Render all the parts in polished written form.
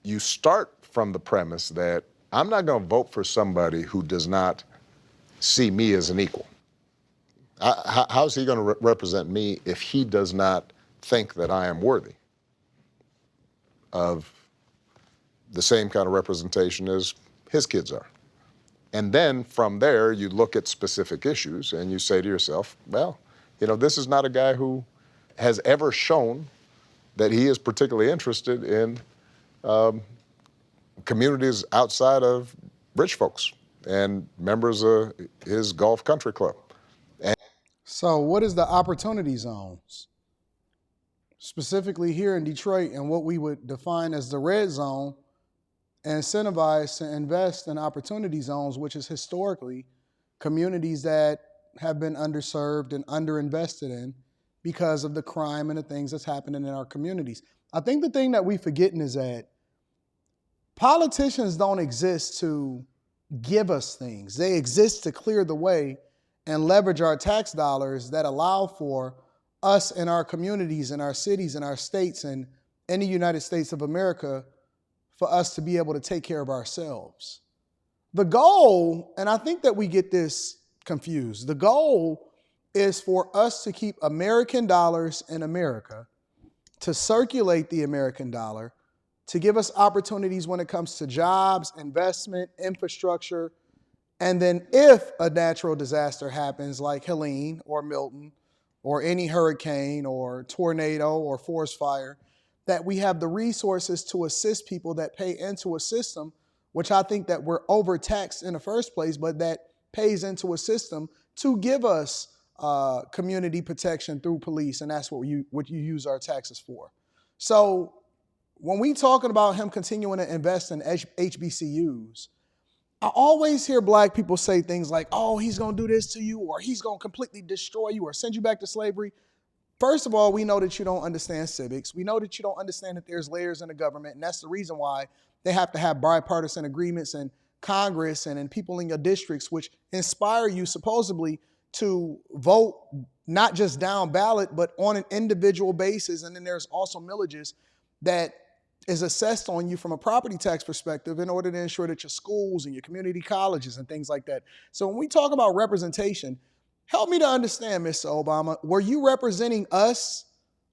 you start from the premise that I'm not going to vote for somebody who does not see me as an equal. How's he going to represent me if he does not think that I am worthy of the same kind of representation as his kids are? And then from there, you look at specific issues and you say to yourself, well, this is not a guy who has ever shown that he is particularly interested in communities outside of rich folks and members of his golf country club. So what is the opportunity zones? Specifically here in Detroit, and what we would define as the red zone, incentivized to invest in opportunity zones, which is historically communities that have been underserved and underinvested in because of the crime and the things that's happening in our communities. I think the thing that we forgetting is that politicians don't exist to give us things. They exist to clear the way and leverage our tax dollars that allow for us in our communities, in our cities, in our states, and in the United States of America, for us to be able to take care of ourselves. The goal, and I think that we get this confused, the goal is for us to keep American dollars in America, to circulate the American dollar, to give us opportunities when it comes to jobs, investment, infrastructure, and then if a natural disaster happens like Helene or Milton or any hurricane or tornado or forest fire, that we have the resources to assist people that pay into a system, which I think that we're overtaxed in the first place, but that pays into a system to give us community protection through police, and that's what you use our taxes for. So when we talking about him continuing to invest in HBCUs, I always hear black people say things like, oh, he's going to do this to you, or he's going to completely destroy you or send you back to slavery. First of all, we know that you don't understand civics. We know that you don't understand that there's layers in the government, and that's the reason why they have to have bipartisan agreements in Congress and in people in your districts, which inspire you supposedly to vote not just down ballot, but on an individual basis. And then there's also millages that is assessed on you from a property tax perspective in order to ensure that your schools and your community colleges and things like that. So when we talk about representation, help me to understand, Mr. Obama, were you representing us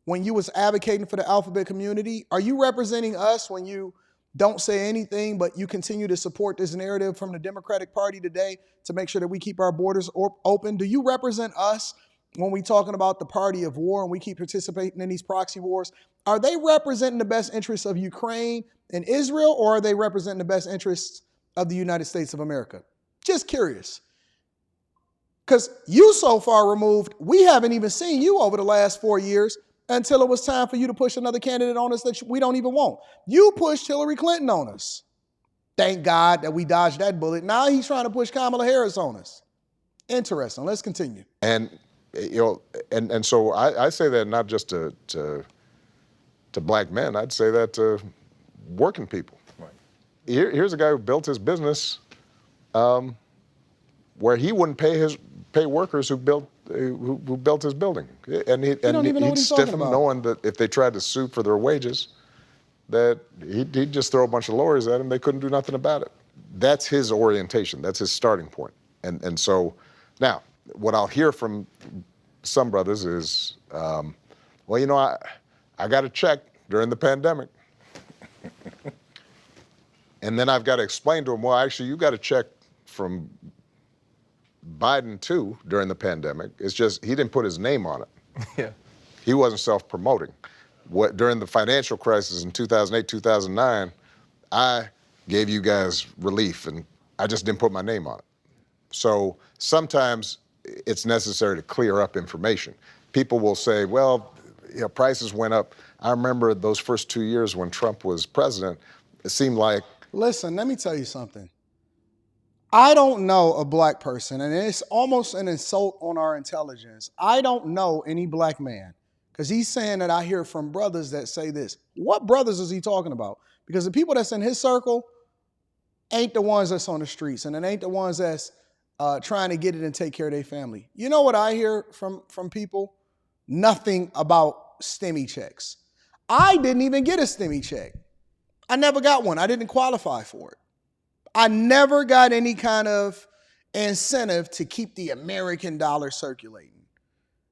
when you was advocating for the alphabet community? Are you representing us when you don't say anything, but you continue to support this narrative from the Democratic Party today to make sure that we keep our borders open? Do you represent us when we talking about the party of war and we keep participating in these proxy wars? Are they representing the best interests of Ukraine and Israel, or are they representing the best interests of the United States of America? Just curious. Because you so far removed, we haven't even seen you over the last 4 years until it was time for you to push another candidate on us that we don't even want. You pushed Hillary Clinton on us. Thank God that we dodged that bullet. Now he's trying to push Kamala Harris on us. Interesting. Let's continue. And so I say that not just to black men. I'd say that to working people. Right. Here's a guy who built his business where he wouldn't pay workers who built his building, and he'd stiff them, knowing that if they tried to sue for their wages, that he'd just throw a bunch of lawyers at them. They couldn't do nothing about it. That's his orientation. That's his starting point. And so now what I'll hear from some brothers is, well, I got a check during the pandemic. And then I've got to explain to them, well, actually, you got a check from Biden too during the pandemic. It's just he didn't put his name on it. Yeah. He wasn't self-promoting. During the financial crisis in 2008, 2009, I gave you guys relief, and I just didn't put my name on it. So sometimes it's necessary to clear up information. People will say, well, prices went up. I remember those first 2 years when Trump was president, it seemed like... Listen, let me tell you something. I don't know a black person, and it's almost an insult on our intelligence. I don't know any black man, because he's saying that I hear from brothers that say this. What brothers is he talking about? Because the people that's in his circle ain't the ones that's on the streets, and it ain't the ones that's trying to get it and take care of their family. You know what I hear from people? Nothing about STEMI checks. I didn't even get a STEMI check. I never got one. I didn't qualify for it. I never got any kind of incentive to keep the American dollar circulating.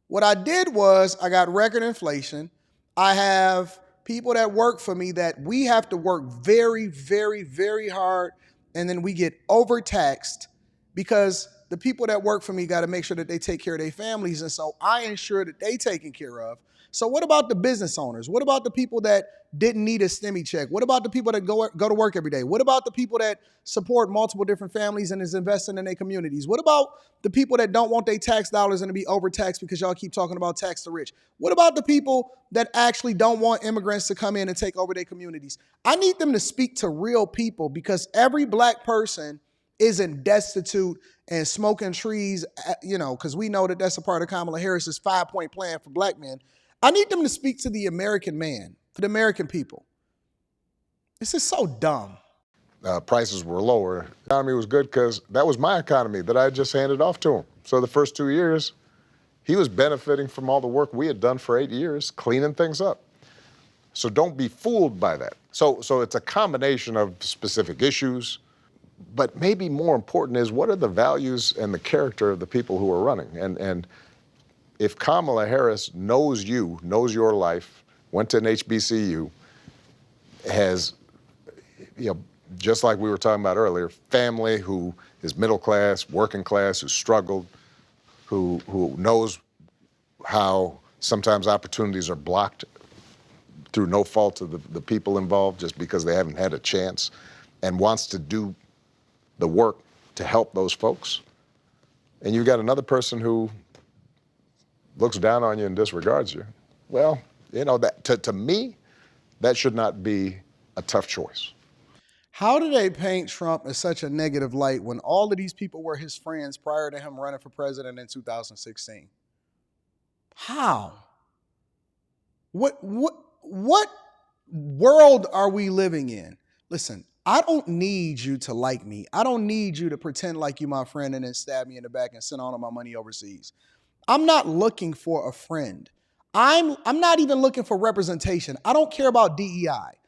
What I did was I got record inflation. I have people that work for me that we have to work very, very, very hard, and then we get overtaxed because the people that work for me got to make sure that they take care of their families, and so I ensure that they taken care of. So what about the business owners? What about the people that didn't need a STEMI check? What about the people that go to work every day? What about the people that support multiple different families and is investing in their communities? What about the people that don't want their tax dollars and to be overtaxed because y'all keep talking about tax the rich? What about the people that actually don't want immigrants to come in and take over their communities? I need them to speak to real people because every black person isn't destitute and smoking trees, because we know that that's a part of Kamala Harris's 5-point plan for black men. I need them to speak to the American man, for the American people. This is so dumb. Prices were lower. The economy was good because that was my economy that I just handed off to him. So the first 2 years, he was benefiting from all the work we had done for 8 years, cleaning things up. So don't be fooled by that. So it's a combination of specific issues, but maybe more important is what are the values and the character of the people who are running? And if Kamala Harris knows you, knows your life, went to an HBCU, has, just like we were talking about earlier, family who is middle class, working class, who struggled, who knows how sometimes opportunities are blocked through no fault of the people involved just because they haven't had a chance, and wants to do the work to help those folks. And you've got another person who looks down on you and disregards you. Well, that to me, that should not be a tough choice. How do they paint Trump as such a negative light when all of these people were his friends prior to him running for president in 2016? How? What world are we living in? Listen, I don't need you to like me. I don't need you to pretend like you my friend and then stab me in the back and send all of my money overseas. I'm not looking for a friend. I'm not even looking for representation. I don't care about DEI.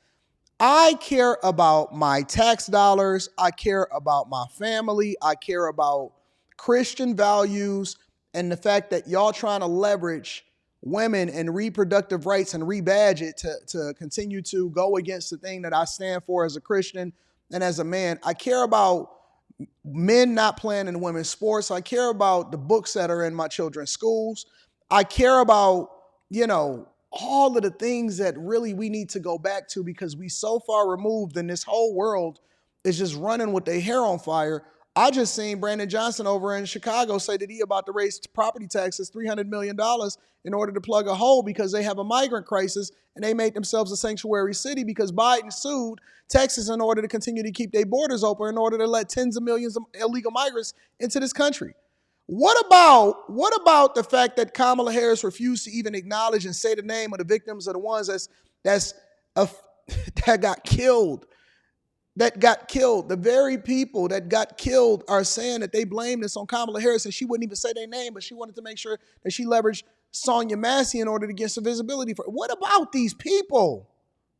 I care about my tax dollars. I care about my family. I care about Christian values and the fact that y'all trying to leverage women and reproductive rights and rebadge it to continue to go against the thing that I stand for as a Christian and as a man. I care about men not playing in women's sports. I care about the books that are in my children's schools. I care about, all of the things that really we need to go back to because we so far removed and this whole world is just running with their hair on fire. I just seen Brandon Johnson over in Chicago say that he about to raise property taxes $300 million in order to plug a hole because they have a migrant crisis and they made themselves a sanctuary city because Biden sued Texas in order to continue to keep their borders open in order to let tens of millions of illegal migrants into this country. What about the fact that Kamala Harris refused to even acknowledge and say the name of the victims of the ones that got killed? That got killed. The very people that got killed are saying that they blame this on Kamala Harris, and she wouldn't even say their name, but she wanted to make sure that she leveraged Sonia Massey in order to get some visibility for. What about these people?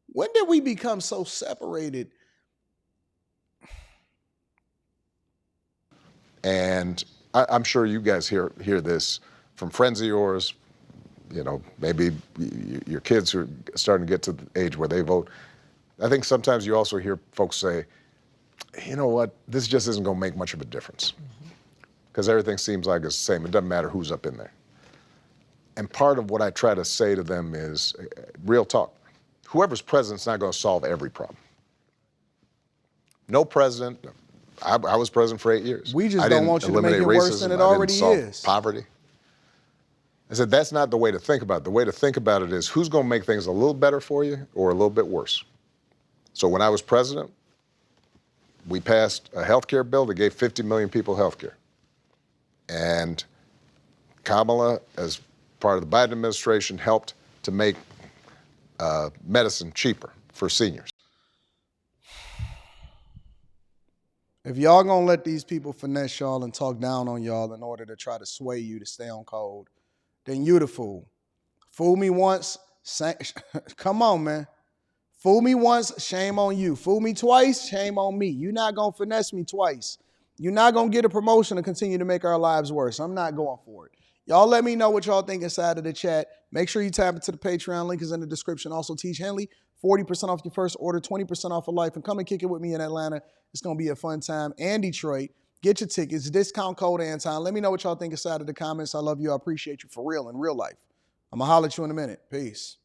When did we become so separated? And I'm sure you guys hear this from friends of yours, maybe your kids who are starting to get to the age where they vote. I think sometimes you also hear folks say, you know what, this just isn't going to make much of a difference because everything seems like it's the same. It doesn't matter who's up in there. And part of what I try to say to them is real talk. Whoever's president's not going to solve every problem. No president. I was president for 8 years. We just don't want you to make it worse than it already is. Poverty. I said, that's not the way to think about it. The way to think about it is who's going to make things a little better for you or a little bit worse. So when I was president, we passed a health care bill that gave 50 million people health care. And Kamala, as part of the Biden administration, helped to make medicine cheaper for seniors. If y'all gonna let these people finesse y'all and talk down on y'all in order to try to sway you to stay on code, then you the fool. Fool me once, come on, man. Fool me once, shame on you. Fool me twice, shame on me. You're not going to finesse me twice. You're not going to get a promotion to continue to make our lives worse. I'm not going for it. Y'all let me know what y'all think inside of the chat. Make sure you tap into the Patreon. Link is in the description. Also, Teach Henley, 40% off your first order, 20% off for life. And come and kick it with me in Atlanta. It's going to be a fun time. And Detroit. Get your tickets. Discount code Anton. Let me know what y'all think inside of the comments. I love you. I appreciate you for real in real life. I'm going to holler at you in a minute. Peace.